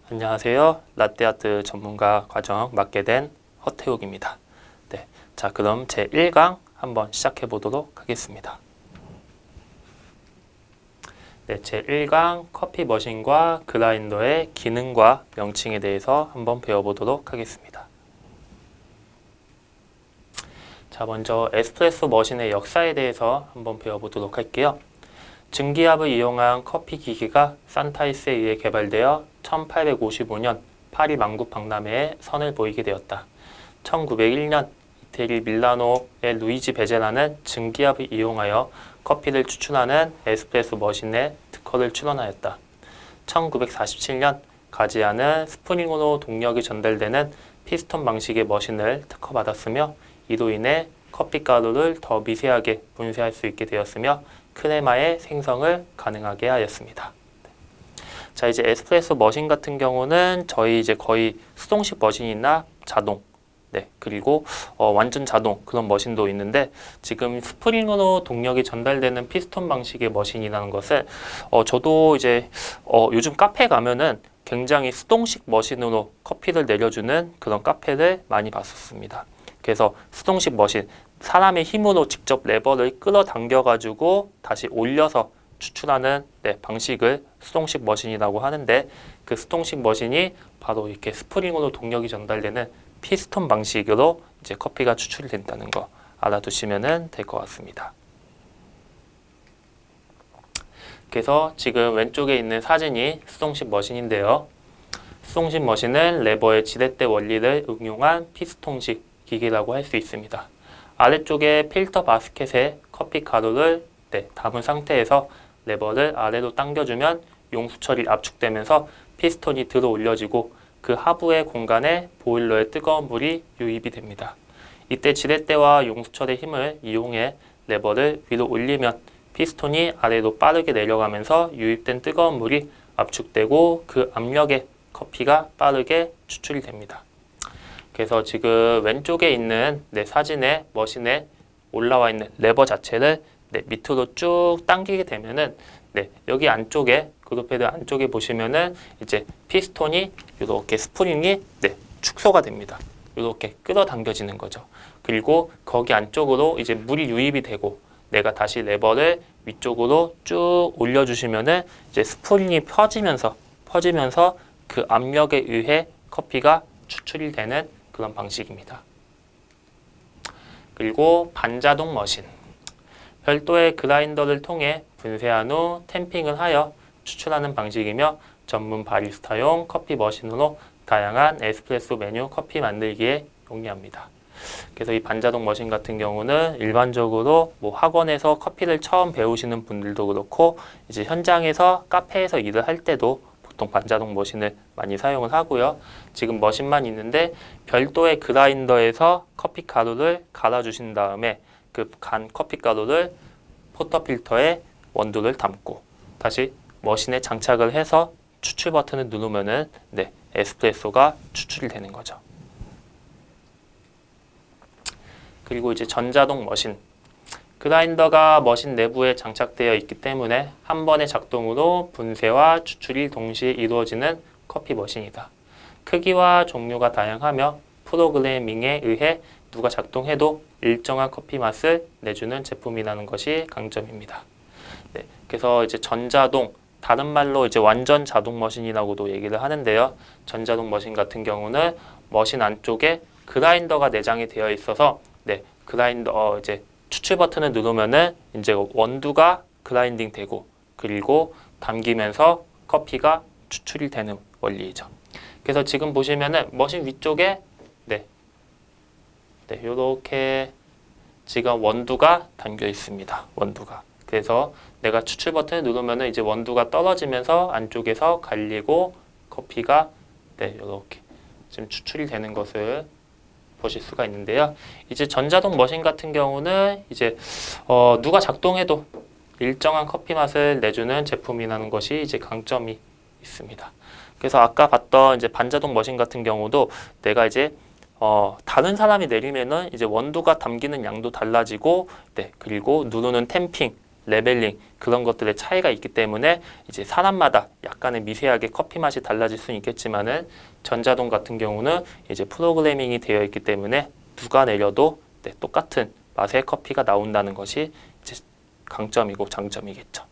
안녕하세요. 라떼아트 전문가 과정 맡게 된 허태욱입니다. 네, 자 그럼 제 1강 한번 시작해 보도록 하겠습니다. 네, 제 1강 커피 머신과 그라인더의 기능과 명칭에 대해서 한번 배워보도록 하겠습니다. 자, 먼저 에스프레소 머신의 역사에 대해서 한번 배워보도록 할게요. 증기압을 이용한 커피 기기가 산타이스에 의해 개발되어 1855년 파리 만국 박람회에 선을 보이게 되었다. 1901년 이태리 밀라노의 루이지 베제라는 증기압을 이용하여 커피를 추출하는 에스프레소 머신에 특허를 출원하였다. 1947년 가지아는 스프링으로 동력이 전달되는 피스톤 방식의 머신을 특허받았으며 이로 인해 커피 가루를 더 미세하게 분쇄할 수 있게 되었으며 크레마의 생성을 가능하게 하였습니다. 자, 이제 에스프레소 머신 같은 경우는 저희 이제 거의 수동식 머신이나 자동, 그리고 완전 자동 그런 머신도 있는데 지금 스프링으로 동력이 전달되는 피스톤 방식의 머신이라는 것을 저도 이제 요즘 카페 가면은 굉장히 수동식 머신으로 커피를 내려주는 그런 카페를 많이 봤었습니다. 그래서 수동식 머신, 사람의 힘으로 직접 레버를 끌어당겨 가지고 다시 올려서 추출하는 방식을 수동식 머신이라고 하는데 그 수동식 머신이 바로 이렇게 스프링으로 동력이 전달되는 피스톤 방식으로 이제 커피가 추출이 된다는 거 알아두시면 될 것 같습니다. 그래서 지금 왼쪽에 있는 사진이 수동식 머신인데요. 수동식 머신은 레버의 지렛대 원리를 응용한 피스톤식 기기라고 할 수 있습니다. 아래쪽에 필터 바스켓에 커피 가루를 담은 상태에서 레버를 아래로 당겨주면 용수철이 압축되면서 피스톤이 들어 올려지고 그 하부의 공간에 보일러의 뜨거운 물이 유입이 됩니다. 이때 지렛대와 용수철의 힘을 이용해 레버를 위로 올리면 피스톤이 아래로 빠르게 내려가면서 유입된 뜨거운 물이 압축되고 그 압력에 커피가 빠르게 추출이 됩니다. 그래서 지금 왼쪽에 있는 사진의 머신에 올라와 있는 레버 자체를 밑으로 쭉 당기게 되면은 여기 안쪽에 그룹헤드 안쪽에 보시면은 이제 피스톤이 이렇게 스프링이 축소가 됩니다. 이렇게 끌어당겨지는 거죠. 그리고 거기 안쪽으로 이제 물이 유입이 되고 내가 다시 레버를 위쪽으로 쭉 올려주시면은 이제 스프링이 퍼지면서 그 압력에 의해 커피가 추출이 되는 그런 방식입니다. 그리고 반자동 머신. 별도의 그라인더를 통해 분쇄한 후 탬핑을 하여 추출하는 방식이며 전문 바리스타용 커피 머신으로 다양한 에스프레소 메뉴 커피 만들기에 용이합니다. 그래서 이 반자동 머신 같은 경우는 일반적으로 학원에서 커피를 처음 배우시는 분들도 그렇고 이제 현장에서 카페에서 일을 할 때도 보통 반자동 머신을 많이 사용을 하고요. 지금 머신만 있는데 별도의 그라인더에서 커피 가루를 갈아주신 다음에 그 간 커피 가루를 포터필터에 원두를 담고 다시 머신에 장착을 해서 추출 버튼을 누르면은 에스프레소가 추출이 되는 거죠. 그리고 이제 전자동 머신. 그라인더가 머신 내부에 장착되어 있기 때문에 한 번의 작동으로 분쇄와 추출이 동시에 이루어지는 커피 머신이다. 크기와 종류가 다양하며 프로그래밍에 의해 누가 작동해도 일정한 커피 맛을 내주는 제품이라는 것이 강점입니다. 그래서 이제 전자동, 다른 말로 이제 완전 자동 머신이라고도 얘기를 하는데요. 전자동 머신 같은 경우는 머신 안쪽에 그라인더가 내장이 되어 있어서 그라인더 이제 추출 버튼을 누르면은 이제 원두가 그라인딩 되고 그리고 담기면서 커피가 추출이 되는 원리이죠. 그래서 지금 보시면은 머신 위쪽에 이렇게 지금 원두가 담겨 있습니다. 원두가. 그래서 내가 추출 버튼을 누르면은 이제 원두가 떨어지면서 안쪽에서 갈리고 커피가 이렇게 지금 추출이 되는 것을 보실 수가 있는데요. 이제 전자동 머신 같은 경우는 이제 누가 작동해도 일정한 커피 맛을 내주는 제품이라는 것이 이제 강점이 있습니다. 그래서 아까 봤던 이제 반자동 머신 같은 경우도 내가 이제 다른 사람이 내리면은 이제 원두가 담기는 양도 달라지고 그리고 누르는 탬핑 레벨링 그런 것들의 차이가 있기 때문에 이제 사람마다 약간의 미세하게 커피 맛이 달라질 수는 있겠지만은 전자동 같은 경우는 이제 프로그래밍이 되어 있기 때문에 누가 내려도 네, 똑같은 맛의 커피가 나온다는 것이 이제 강점이고 장점이겠죠.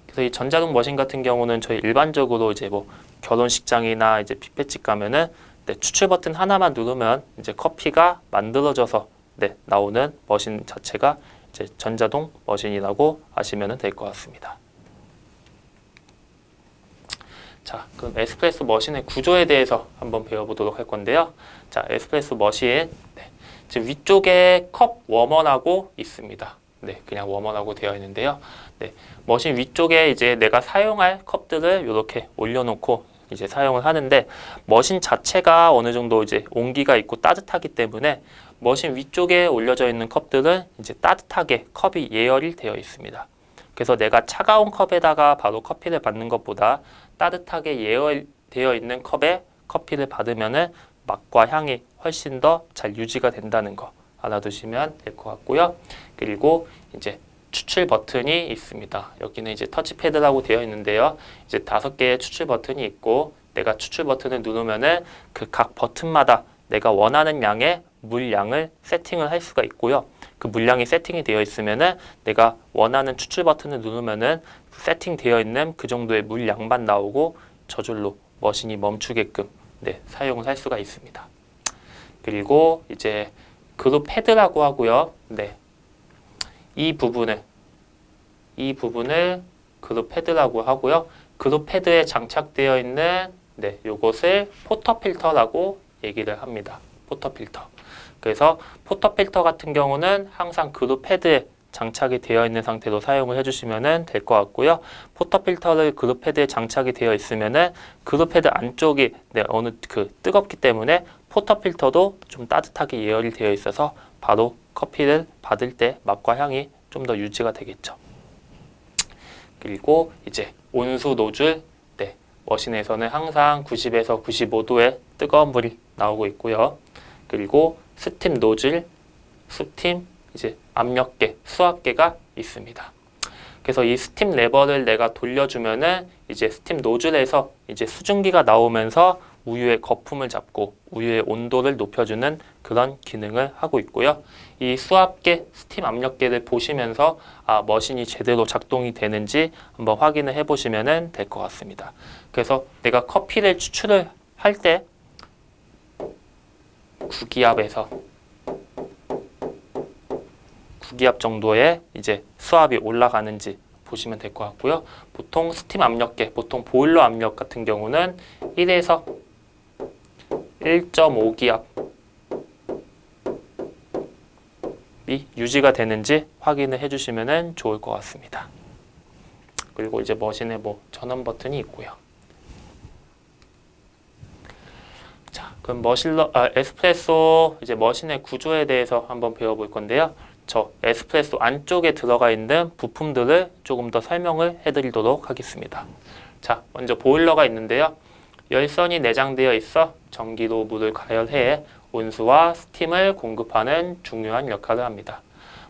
그래서 이 전자동 머신 같은 경우는 저희 일반적으로 이제 뭐 결혼식장이나 이제 뷔페집 가면은 네, 추출 버튼 하나만 누르면 이제 커피가 만들어져서 네, 나오는 머신 자체가 이제 전자동 머신이라고 아시면 될 것 같습니다. 자, 그럼 에스프레소 머신의 구조에 대해서 한번 배워보도록 할 건데요. 자, 에스프레소 머신 네, 지금 위쪽에 컵 워머라고 있습니다. 네, 그냥 워머라고 되어 있는데요. 네, 머신 위쪽에 이제 내가 사용할 컵들을 이렇게 올려놓고 이제 사용을 하는데 머신 자체가 어느 정도 이제 온기가 있고 따뜻하기 때문에 머신 위쪽에 올려져 있는 컵들은 이제 따뜻하게 컵이 예열이 되어 있습니다. 그래서 내가 차가운 컵에다가 바로 커피를 받는 것보다 따뜻하게 예열되어 있는 컵에 커피를 받으면은 맛과 향이 훨씬 더 잘 유지가 된다는 거 알아두시면 될 것 같고요. 그리고 이제 추출 버튼이 있습니다. 여기는 이제 터치패드라고 되어 있는데요. 이제 5개의 추출 버튼이 있고 내가 추출 버튼을 누르면은 그 각 버튼마다 내가 원하는 양의 물량을 세팅을 할 수가 있고요. 그 물량이 세팅이 되어 있으면은 내가 원하는 추출 버튼을 누르면은 세팅되어 있는 그 정도의 물량만 나오고 저절로 머신이 멈추게끔 네, 사용을 할 수가 있습니다. 그리고 이제 그룹 패드라고 하고요. 네. 이 부분을 그룹 패드라고 하고요. 그룹 패드에 장착되어 있는 네, 요것을 포터 필터라고 얘기를 합니다. 포터 필터. 그래서 포터 필터 같은 경우는 항상 그룹 패드에 장착이 되어 있는 상태로 사용을 해주시면 될 것 같고요. 포터 필터를 그룹 패드에 장착이 되어 있으면은 그룹 패드 안쪽이 네, 어느 뜨겁기 때문에 포터 필터도 좀 따뜻하게 예열이 되어 있어서 바로 커피를 받을 때 맛과 향이 좀 더 유지가 되겠죠. 그리고 이제 온수 노즐, 네, 머신에서는 항상 90에서 95도의 뜨거운 물이 나오고 있고요. 그리고 스팀 노즐, 스팀 이제 압력계, 수압계가 있습니다. 그래서 이 스팀 레버를 내가 돌려주면은 이제 스팀 노즐에서 이제 수증기가 나오면서 우유의 거품을 잡고 우유의 온도를 높여주는 그런 기능을 하고 있고요. 이 수압계, 스팀 압력계를 보시면서 머신이 제대로 작동이 되는지 한번 확인을 해보시면 될 것 같습니다. 그래서 내가 커피를 추출을 할 때 구기압에서 9기압 정도의 이제 수압이 올라가는지 보시면 될 것 같고요. 보통 스팀 압력계, 보통 보일러 압력 같은 경우는 1에서 1.5기압이 유지가 되는지 확인을 해주시면 좋을 것 같습니다. 그리고 이제 머신에 뭐 전원 버튼이 있고요. 자, 그럼 에스프레소 이제 머신의 구조에 대해서 한번 배워볼 건데요. 저 에스프레소 안쪽에 들어가 있는 부품들을 조금 더 설명을 해드리도록 하겠습니다. 자, 먼저 보일러가 있는데요. 열선이 내장되어 있어 전기로 물을 가열해 온수와 스팀을 공급하는 중요한 역할을 합니다.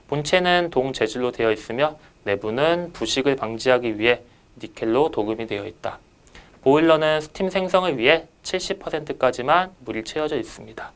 본체는 동재질로 되어 있으며 내부는 부식을 방지하기 위해 니켈로 도금이 되어 있다. 보일러는 스팀 생성을 위해 70%까지만 물이 채워져 있습니다.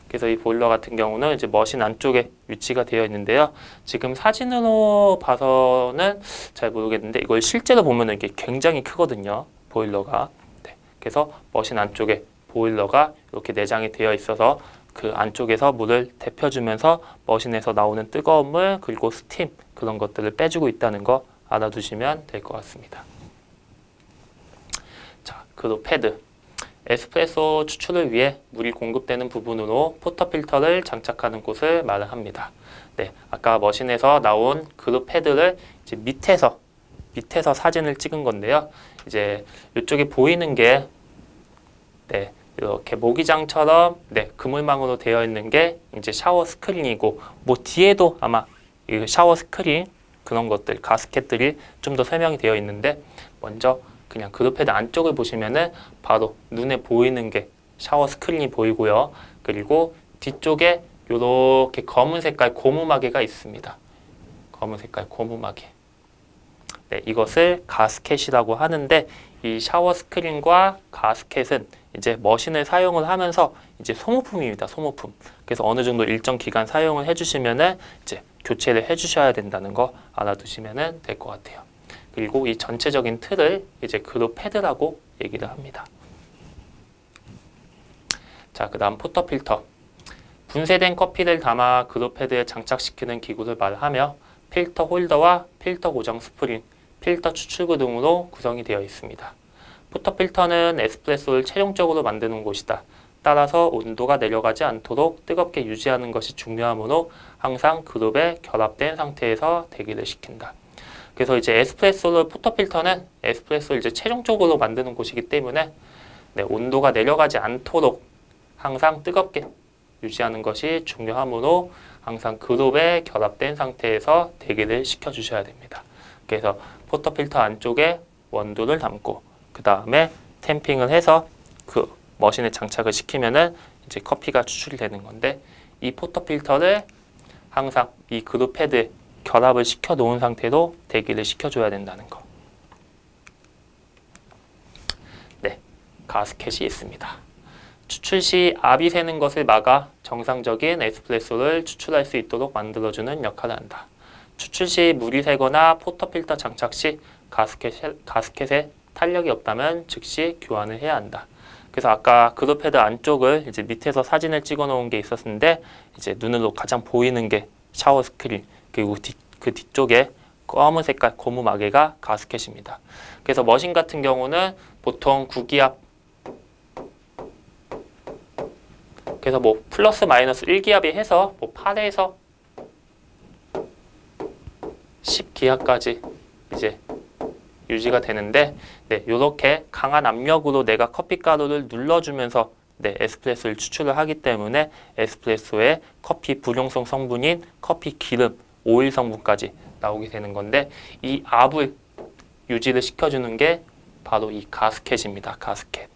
그래서 이 보일러 같은 경우는 이제 머신 안쪽에 위치가 되어 있는데요. 지금 사진으로 봐서는 잘 모르겠는데 이걸 실제로 보면 이게 굉장히 크거든요. 보일러가. 네. 그래서 머신 안쪽에 보일러가 이렇게 내장이 되어 있어서 그 안쪽에서 물을 데펴주면서 머신에서 나오는 뜨거운 물 그리고 스팀 그런 것들을 빼주고 있다는 거 알아두시면 될 것 같습니다. 자, 그리고 패드. 에스프레소 추출을 위해 물이 공급되는 부분으로 포터 필터를 장착하는 곳을 말을 합니다. 네, 아까 머신에서 나온 그룹 패드를 이제 밑에서 사진을 찍은 건데요. 이제 이쪽에 보이는 게 네, 이렇게 모기장처럼 네, 그물망으로 되어 있는 게 이제 샤워 스크린이고 뭐 뒤에도 아마 이 샤워 스크린 그런 것들 가스켓들이 좀 더 설명이 되어 있는데 먼저 그냥 그룹 패드 안쪽을 보시면은 바로 눈에 보이는 게 샤워 스크린이 보이고요. 그리고 뒤쪽에 이렇게 검은 색깔 고무마개가 있습니다. 검은 색깔 고무마개. 네, 이것을 가스켓이라고 하는데 이 샤워 스크린과 가스켓은 이제 머신을 사용을 하면서 이제 소모품입니다. 소모품. 그래서 어느 정도 일정 기간 사용을 해주시면은 이제 교체를 해주셔야 된다는 거 알아두시면은 될 것 같아요. 그리고 이 전체적인 틀을 이제 그룹 패드라고 얘기를 합니다. 자, 그 다음 포터 필터. 분쇄된 커피를 담아 그룹 패드에 장착시키는 기구를 말하며 필터 홀더와 필터 고정 스프링, 필터 추출구 등으로 구성이 되어 있습니다. 포터 필터는 에스프레소를 최종적으로 만드는 곳이다. 따라서 온도가 내려가지 않도록 뜨겁게 유지하는 것이 중요하므로 항상 그룹에 결합된 상태에서 대기를 시킨다. 그래서 이제 에스프레소를 포터 필터는 에스프레소를 이제 최종적으로 만드는 곳이기 때문에 네, 온도가 내려가지 않도록 항상 뜨겁게 유지하는 것이 중요하므로 항상 그룹에 결합된 상태에서 대기를 시켜주셔야 됩니다. 그래서 포터 필터 안쪽에 원두를 담고 그 다음에 탬핑을 해서 그 머신에 장착을 시키면은 이제 커피가 추출이 되는 건데 이 포터 필터를 항상 이 그룹 패드에 결합을 시켜 놓은 상태로 대기를 시켜줘야 된다는 거. 네, 가스켓이 있습니다. 추출 시 압이 새는 것을 막아 정상적인 에스프레소를 추출할 수 있도록 만들어주는 역할을 한다. 추출 시 물이 새거나 포터 필터 장착 시 가스켓에 탄력이 없다면 즉시 교환을 해야 한다. 그래서 아까 그룹 패드 안쪽을 이제 밑에서 사진을 찍어 놓은 게 있었는데 이제 눈으로 가장 보이는 게 샤워 스크린 그리고 그 뒤쪽에 검은 색깔 고무 마개가 가스켓입니다. 그래서 머신 같은 경우는 보통 구기압 그래서 뭐 플러스 마이너스 1기압이 해서 뭐 8에서 10기압까지 이제 유지가 되는데 네, 이렇게 강한 압력으로 내가 커피 가루를 눌러주면서 네, 에스프레소를 추출을 하기 때문에 에스프레소에 커피 불용성 성분인 커피 기름, 오일 성분까지 나오게 되는 건데 이 압을 유지를 시켜주는 게 바로 이 가스켓입니다. 가스켓.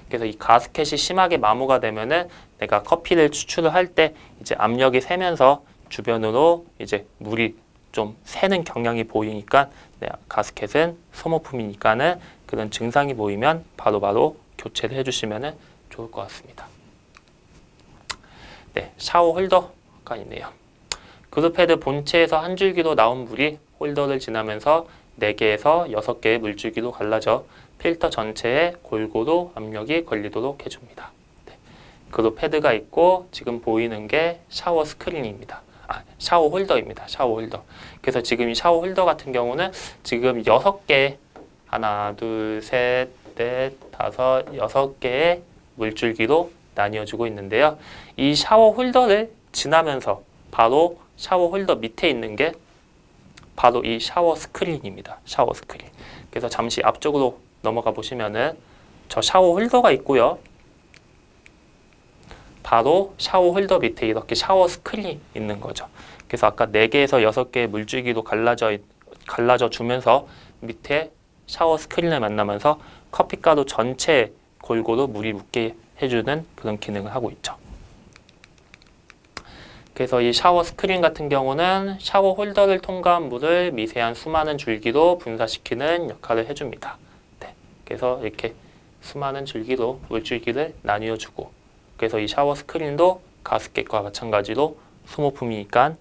그래서 이 가스켓이 심하게 마모가 되면은 내가 커피를 추출을 할 때 이제 압력이 새면서 주변으로 이제 물이 좀 새는 경향이 보이니까 네, 가스켓은 소모품이니까는 그런 증상이 보이면 바로바로 교체를 해주시면 좋을 것 같습니다. 네, 샤워 홀더가 있네요. 그룹 패드 본체에서 한 줄기로 나온 물이 홀더를 지나면서 4개에서 6개의 물줄기로 갈라져 필터 전체에 골고루 압력이 걸리도록 해줍니다. 네, 그룹 패드가 있고 지금 보이는 게 샤워 스크린입니다. 샤워 홀더입니다. 샤워 홀더. 그래서 지금 이 샤워 홀더 같은 경우는 지금 6개, 하나, 둘, 셋, 넷, 다섯, 6개의 물줄기로 나뉘어지고 있는데요. 이 샤워 홀더를 지나면서 바로 샤워 홀더 밑에 있는 게 바로 이 샤워 스크린입니다. 샤워 스크린. 그래서 잠시 앞쪽으로 넘어가 보시면은 저 샤워 홀더가 있고요. 바로 샤워 홀더 밑에 이렇게 샤워 스크린이 있는 거죠. 그래서 아까 4개에서 6개의 물줄기로 갈라져 주면서 밑에 샤워 스크린을 만나면서 커피가루 전체에 골고루 물이 묻게 해주는 그런 기능을 하고 있죠. 그래서 이 샤워 스크린 같은 경우는 샤워 홀더를 통과한 물을 미세한 수많은 줄기로 분사시키는 역할을 해줍니다. 네, 그래서 이렇게 수많은 줄기로 물줄기를 나뉘어주고 그래서 이 샤워 스크린도 가스켓과 마찬가지로 소모품이니까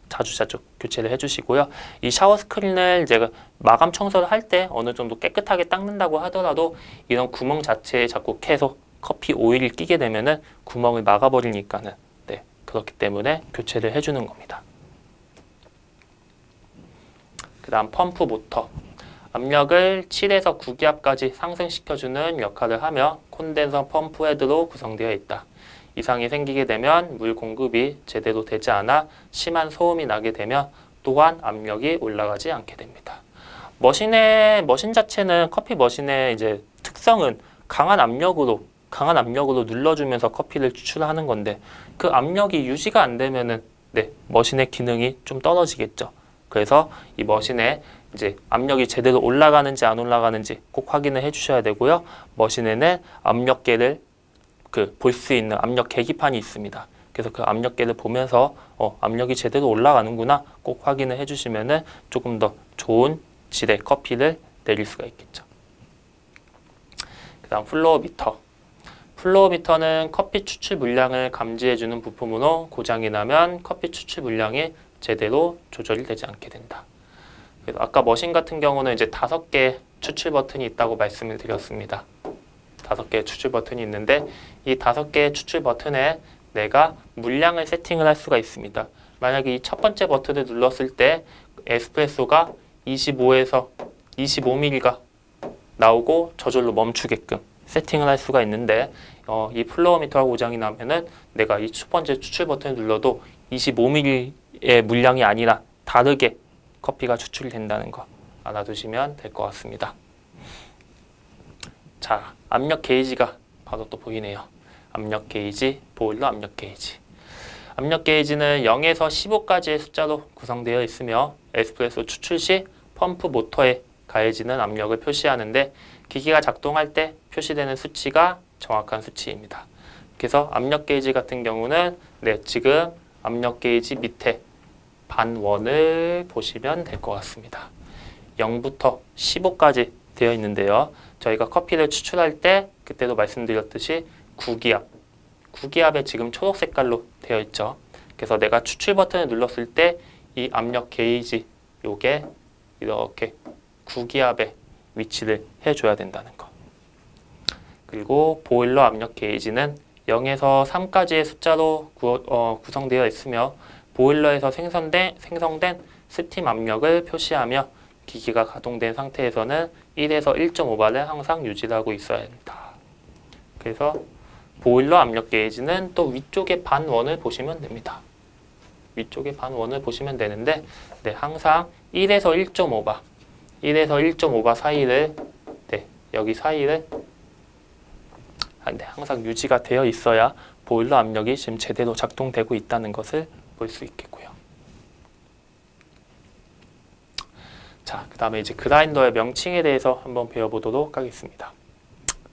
자주 교체를 해주시고요. 이 샤워 스크린을 제가 마감 청소를 할 때 어느 정도 깨끗하게 닦는다고 하더라도 이런 구멍 자체에 자꾸 계속 커피 오일이 끼게 되면은 구멍을 막아버리니까는 네, 그렇기 때문에 교체를 해주는 겁니다. 그 다음 펌프 모터. 압력을 7에서 9기압까지 상승시켜주는 역할을 하며 콘덴서 펌프 헤드로 구성되어 있다. 이상이 생기게 되면 물 공급이 제대로 되지 않아 심한 소음이 나게 되며 또한 압력이 올라가지 않게 됩니다. 머신 자체는 커피 머신의 이제 특성은 강한 압력으로 눌러주면서 커피를 추출하는 건데 그 압력이 유지가 안 되면은 네, 머신의 기능이 좀 떨어지겠죠. 그래서 이 머신에 이제 압력이 제대로 올라가는지 안 올라가는지 꼭 확인을 해주셔야 되고요. 머신에는 압력계를 볼 수 있는 압력 계기판이 있습니다. 그래서 그 압력계를 보면서 압력이 제대로 올라가는구나 꼭 확인을 해주시면은 조금 더 좋은 질의 커피를 내릴 수가 있겠죠. 그 다음 플로우미터. 플로우미터는 커피 추출 물량을 감지해주는 부품으로 고장이 나면 커피 추출 물량이 제대로 조절이 되지 않게 된다. 그래서 아까 머신 같은 경우는 이제 5개 추출 버튼이 있다고 말씀을 드렸습니다. 5개의 추출 버튼이 있는데 이 5개의 추출 버튼에 내가 물량을 세팅을 할 수가 있습니다. 만약에 이 첫 번째 버튼을 눌렀을 때 에스프레소가 25에서 25ml가 나오고 저절로 멈추게끔 세팅을 할 수가 있는데 이 플로우미터가 고장이 나면은 내가 이 첫 번째 추출 버튼을 눌러도 25ml의 물량이 아니라 다르게 커피가 추출이 된다는 거 알아두시면 될 것 같습니다. 자, 압력 게이지가 바로 또 보이네요. 압력 게이지, 보일러 압력 게이지. 압력 게이지는 0에서 15까지의 숫자로 구성되어 있으며 에스프레소 추출 시 펌프 모터에 가해지는 압력을 표시하는데 기기가 작동할 때 표시되는 수치가 정확한 수치입니다. 그래서 압력 게이지 같은 경우는 지금 압력 게이지 밑에 반원을 보시면 될 것 같습니다. 0부터 15까지 되어 있는데요. 저희가 커피를 추출할 때 그때도 말씀드렸듯이 구기압에 지금 초록 색깔로 되어 있죠. 그래서 내가 추출 버튼을 눌렀을 때 이 압력 게이지 요게 이렇게 구기압에 위치를 해줘야 된다는 거. 그리고 보일러 압력 게이지는 0에서 3까지의 숫자로 구성되어 있으며 보일러에서 생성된 스팀 압력을 표시하며 기기가 가동된 상태에서는 1에서 1.5바를 항상 유지하고 있어야 한다. 그래서 보일러 압력 게이지는 또 위쪽에 반원을 보시면 됩니다. 위쪽에 반원을 보시면 되는데 항상 1에서 1.5바 1에서 1.5바 사이를 여기 사이를 항상 유지가 되어 있어야 보일러 압력이 지금 제대로 작동되고 있다는 것을 볼 수 있겠고요. 자, 그 다음에 이제 그라인더의 명칭에 대해서 한번 배워보도록 하겠습니다.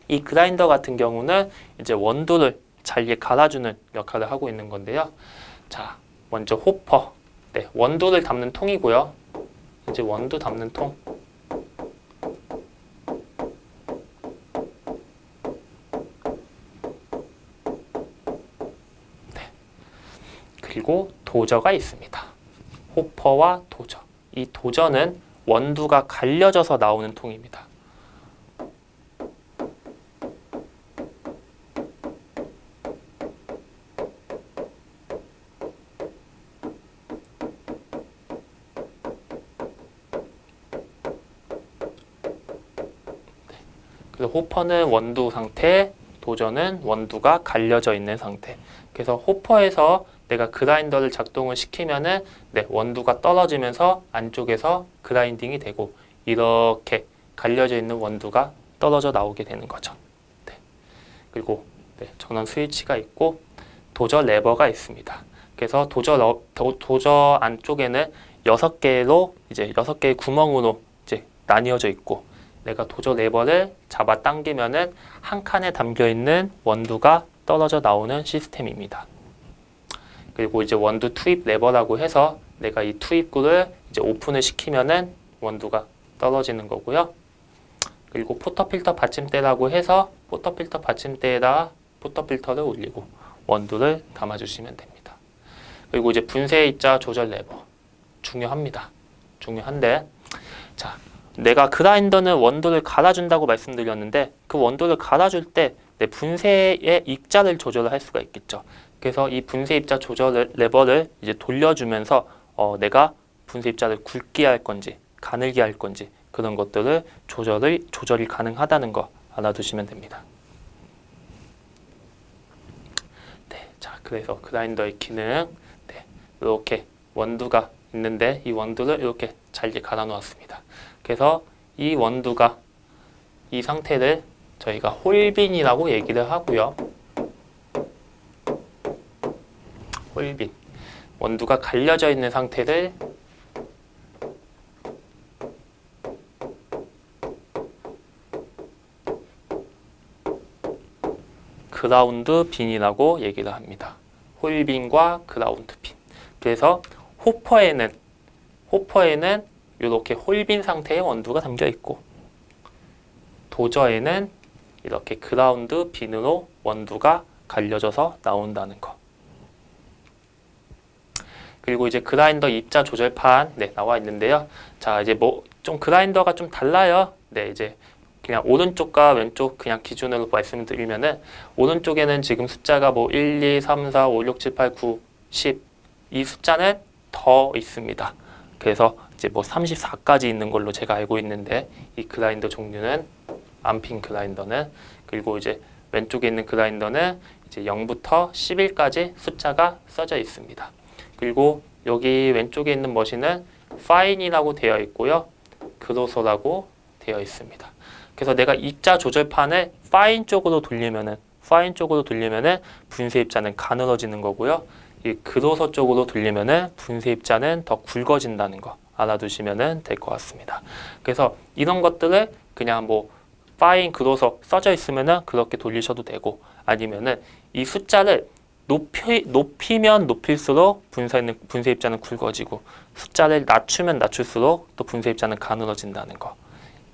이 그라인더 같은 경우는 이제 원두를 잘게 갈아주는 역할을 하고 있는 건데요. 자, 먼저 호퍼, 원두를 담는 통이고요. 이제 원두 담는 통. 그리고 도저가 있습니다. 호퍼와 도저. 이 도저는 원두가 갈려져서 나오는 통입니다. 그래서 호퍼는 원두 상태, 도저는 원두가 갈려져 있는 상태. 그래서 호퍼에서 내가 그라인더를 작동을 시키면은 원두가 떨어지면서 안쪽에서 그라인딩이 되고 이렇게 갈려져 있는 원두가 떨어져 나오게 되는 거죠. 그리고 전원 스위치가 있고 도저 레버가 있습니다. 그래서 도저 안쪽에는 6개의 구멍으로 이제 나뉘어져 있고 내가 도저 레버를 잡아 당기면은 한 칸에 담겨 있는 원두가 떨어져 나오는 시스템입니다. 그리고 이제 원두 투입 레버라고 해서 내가 이 투입구를 이제 오픈을 시키면은 원두가 떨어지는 거고요. 그리고 포터필터 받침대라고 해서 포터필터 받침대에다가 포터필터를 올리고 원두를 담아주시면 됩니다. 그리고 이제 분쇄 입자 조절 레버 중요합니다. 중요한데 자, 내가 그라인더는 원두를 갈아준다고 말씀드렸는데 그 원두를 갈아줄 때 내 분쇄의 입자를 조절을 할 수가 있겠죠. 그래서 이 분쇄 입자 조절 레버를 이제 돌려주면서 내가 분쇄 입자를 굵게 할 건지 가늘게 할 건지 그런 것들을 조절이 가능하다는 거 알아두시면 됩니다. 자, 그래서 그라인더의 기능 이렇게 원두가 있는데 이 원두를 이렇게 잘게 갈아 놓았습니다. 그래서 이 원두가 이 상태를 저희가 홀빈이라고 얘기를 하고요. 홀빈. 원두가 갈려져 있는 상태를 그라운드 빈이라고 얘기를 합니다. 홀빈과 그라운드 빈. 그래서 호퍼에는 이렇게 홀빈 상태의 원두가 담겨 있고, 도저에는 이렇게 그라운드 빈으로 원두가 갈려져서 나온다는 거. 그리고 이제 그라인더 입자 조절판 나와 있는데요. 자, 이제 뭐 좀 그라인더가 좀 달라요. 이제 그냥 오른쪽과 왼쪽 그냥 기준으로 말씀드리면은, 오른쪽에는 지금 숫자가 뭐 1, 2, 3, 4, 5, 6, 7, 8, 9, 10 이 숫자는 더 있습니다. 그래서 이제 뭐 34까지 있는 걸로 제가 알고 있는데, 이 그라인더 종류는 안핀 그라인더는, 그리고 이제 왼쪽에 있는 그라인더는 이제 0부터 11까지 숫자가 써져 있습니다. 그리고 여기 왼쪽에 있는 머신은 파인이라고 되어 있고요, 그로소라고 되어 있습니다. 그래서 내가 입자 조절판을 파인 쪽으로 돌리면은 분쇄 입자는 가늘어지는 거고요, 이 그로소 쪽으로 돌리면은 분쇄 입자는 더 굵어진다는 거 알아두시면 될 것 같습니다. 그래서 이런 것들을 그냥 뭐 파인, 그로소 써져 있으면은 그렇게 돌리셔도 되고, 아니면은 이 숫자를 높이면 높일수록 분쇄 입자는 굵어지고, 숫자를 낮추면 낮출수록 또 분쇄 입자는 가늘어진다는 거.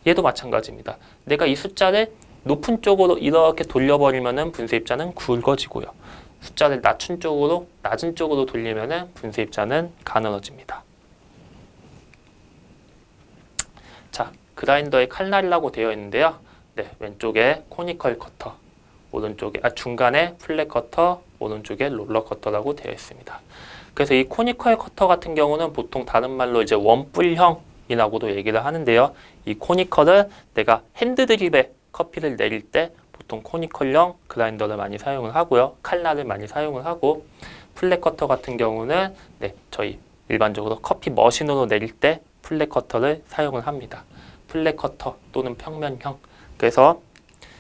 얘도 마찬가지입니다. 내가 이 숫자를 높은 쪽으로 이렇게 돌려버리면은 분쇄 입자는 굵어지고요, 숫자를 낮은 쪽으로 돌리면은 분쇄 입자는 가늘어집니다. 자, 그라인더의 칼날이라고 되어 있는데요. 왼쪽에 코니컬 커터, 중간에 플랫 커터, 오른쪽에 롤러 커터라고 되어 있습니다. 그래서 이 코니컬 커터 같은 경우는 보통 다른 말로 이제 원뿔형이라고도 얘기를 하는데요. 이 코니컬은 내가 핸드드립에 커피를 내릴 때 보통 코니컬형 그라인더를 많이 사용을 하고요, 칼날을 많이 사용을 하고, 플랫 커터 같은 경우는 저희 일반적으로 커피 머신으로 내릴 때 플랫 커터를 사용을 합니다. 플랫 커터 또는 평면형. 그래서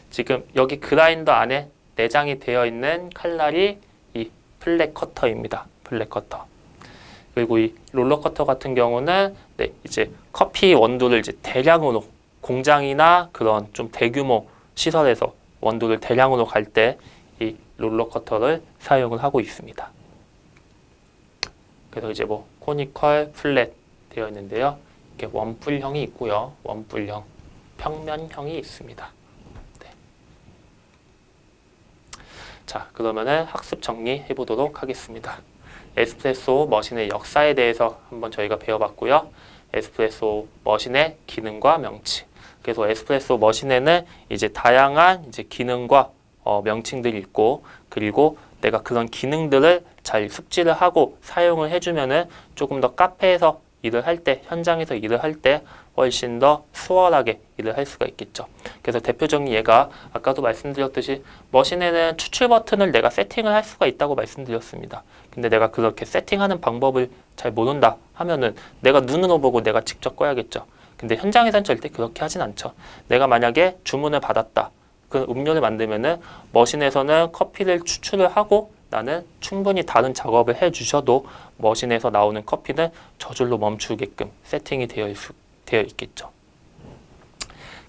지금 여기 그라인더 안에 내장이 되어 있는 칼날이 이 플랫 커터입니다. 플랫 커터. 그리고 이 롤러 커터 같은 경우는 이제 커피 원두를 이제 대량으로 공장이나 그런 좀 대규모 시설에서 원두를 대량으로 갈 때 이 롤러 커터를 사용을 하고 있습니다. 그래서 이제 뭐 코니컬, 플랫 되어 있는데요. 이렇게 원뿔형이 있고요, 원뿔형, 평면형이 있습니다. 자, 그러면은 학습 정리해 보도록 하겠습니다. 에스프레소 머신의 역사에 대해서 한번 저희가 배워봤고요. 에스프레소 머신의 기능과 명치. 그래서 에스프레소 머신에는 이제 다양한 이제 기능과 명칭들이 있고, 그리고 내가 그런 기능들을 잘 숙지를 하고 사용을 해주면은 조금 더 카페에서 일을 할 때, 현장에서 일을 할 때 훨씬 더 수월하게 일을 할 수가 있겠죠. 그래서 대표적인 예가 아까도 말씀드렸듯이 머신에는 추출 버튼을 내가 세팅을 할 수가 있다고 말씀드렸습니다. 근데 내가 그렇게 세팅하는 방법을 잘 모른다 하면은 내가 눈으로 보고 내가 직접 꺼야겠죠. 근데 현장에서는 절대 그렇게 하진 않죠. 내가 만약에 주문을 받았다, 그 음료를 만들면은 머신에서는 커피를 추출을 하고 나는 충분히 다른 작업을 해 주셔도 머신에서 나오는 커피는 저절로 멈추게끔 세팅이 되어 있겠죠.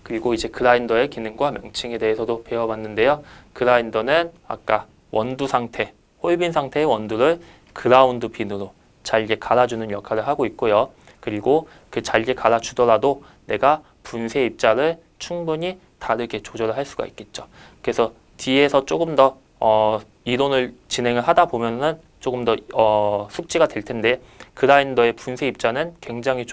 그리고 이제 그라인더의 기능과 명칭에 대해서도 배워봤는데요. 그라인더는 아까 원두 상태, 홀빈 상태의 원두를 그라운드 빈으로 잘게 갈아주는 역할을 하고 있고요. 그리고 그 잘게 갈아주더라도 내가 분쇄 입자를 충분히 다르게 조절을 할 수가 있겠죠. 그래서 뒤에서 조금 더 이론을 진행을 하다 보면은 조금 더 숙지가 될 텐데, 그라인더의 분쇄 입자는 굉장히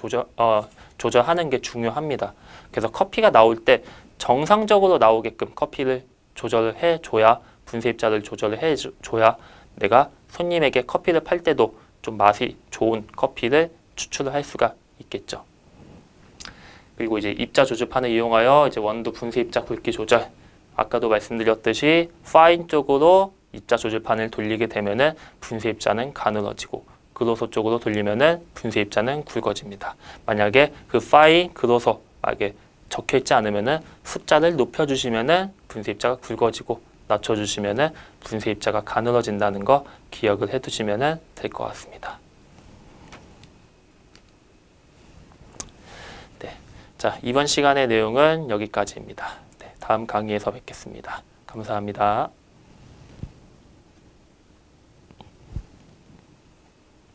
조절하는 게 중요합니다. 그래서 커피가 나올 때 정상적으로 나오게끔 커피를 조절을 해줘야, 분쇄 입자를 조절을 해줘야 내가 손님에게 커피를 팔 때도 좀 맛이 좋은 커피를 추출을 할 수가 있겠죠. 그리고 이제 입자 조절판을 이용하여 이제 원두 분쇄 입자 굵기 조절, 아까도 말씀드렸듯이 파인 쪽으로 입자 조절판을 돌리게 되면은 분쇄 입자는 가늘어지고, 그로소 쪽으로 돌리면은 분쇄 입자는 굵어집니다. 만약에 그 파인, 그로소 만약에 적혀 있지 않으면은 숫자를 높여주시면은 분쇄 입자가 굵어지고, 낮춰주시면은 분쇄 입자가 가늘어진다는 거 기억을 해두시면은 될 것 같습니다. 자, 이번 시간의 내용은 여기까지입니다. 다음 강의에서 뵙겠습니다. 감사합니다.